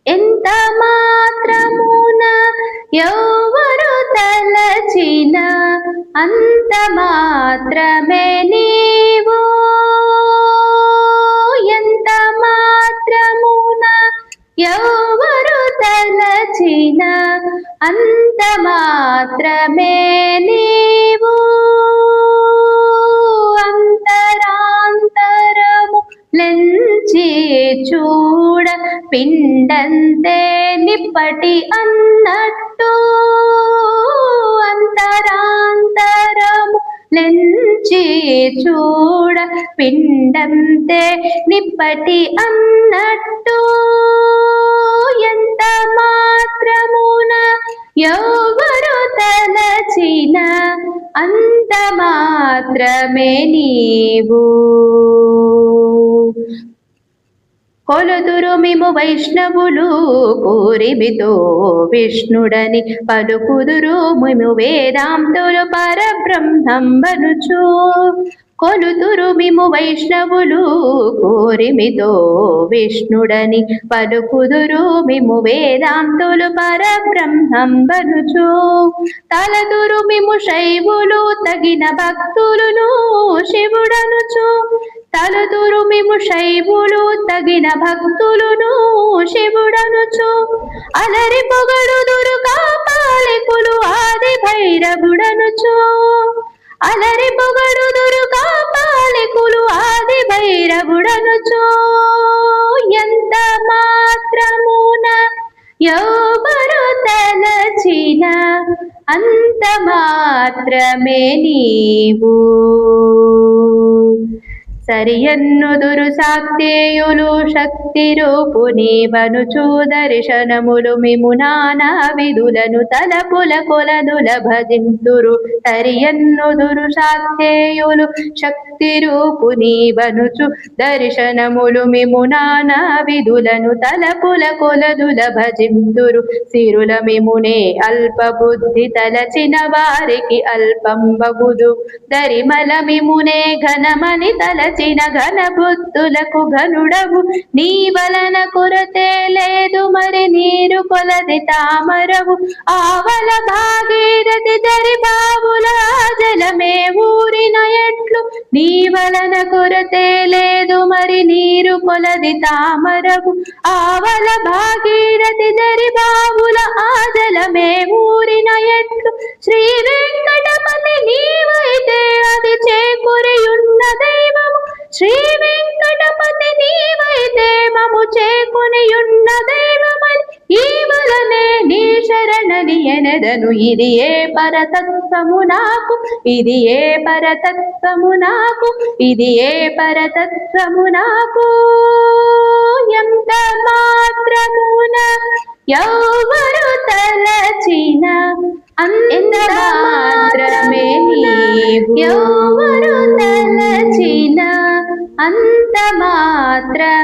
ఎంత మాత్రమున ఎవరు తలచిన అంత మాత్రమే నీవు. ఎంత మాత్రమున ఎవరు తలచిన అంత మాత్రమే నీవు. అంతరాంతరము లెంచి చూడ పిండంతే నిప్పటి అన్నట్టు. అంతరాంతరము లెంచి చూడ పిండంతే నిప్పటి అన్నట్టు. ఎంత మాత్రమున ఎవరు తలచిన అంత మాత్రమే నీవు. కొలుదురు మిము వైష్ణవులు పూరిమితో విష్ణుడని పలుకుదురు మిము వేదాంతులు పరబ్రహ్మంబనుచు. కొలుతురు మిము వైష్ణవులు కోరిమితో విష్ణుడని పలుకుదురు మిము వేదాంతులు పరబ్రహ్మంబనుచు. తలదురు మిము శైవులు తగిన భక్తులను శివుడనుచు. తలుదురు మిము శైవులు తగిన భక్తులను శివుడనుచు. అలరి పొగడుదురు కాపాలికులు ఆది భైరవుడనుచు. అలరి పొగడుదురు కాపాలికులు ఆది భైరవుడనుచు. ఎంత మాత్రమున ఎవరు తలచిన అంత మాత్రమే నీవు. సరియన్నుదురు శాక్తేయులు శక్తి రూపు నీవనుచు. దర్శనములు మిము నానా విధులను తలపుల కొలదుల భజింతురు. సరియన్నుదురు శాక్తేయులు శక్తి రూపు నీవనుచు. దర్శనములు మిము నానా విధులను తలపుల కొలదుల భజింతురు. సిరుల మిమునే అల్ప బుద్ధి తలచిన వారికి అల్పంబగుదు. దరిమల మిమునే ఘనమని తలచిన ఘన బుద్ధులకు ఘనుడవు. నీ వలన కొరతే లేదు మరి నీరు కొలది తామరవు. ఆవల భాగీరథి దరి బావుల జలమే ఊరిన ఎట్లు. నీ వలన కొరతే లేదు మరి నీరు కొలది తామరవు. ఆవల భాగీరథి దరి బావుల ఆ జలమే ఊరిన ఎట్లు. శ్రీ వెంకటపతి నీవైతే అది చేకూరియున్న దైవము. శ్రీ వెంకటపతి నీవైతే మము చేకునియున్న దైవమని ఈ వలనే నీ శరణని ఎనెదను. ఇది ఏ పరతత్వము నాకు, ఇది ఏ పరతత్వము నాకు, ఇది ఏ పరతత్వము నాకు. ఎంత మాత్రమున ఎవరు తలచిన అంత మాత్రమే నీవు. ఎవరు తలచిన అంత మాత్రమే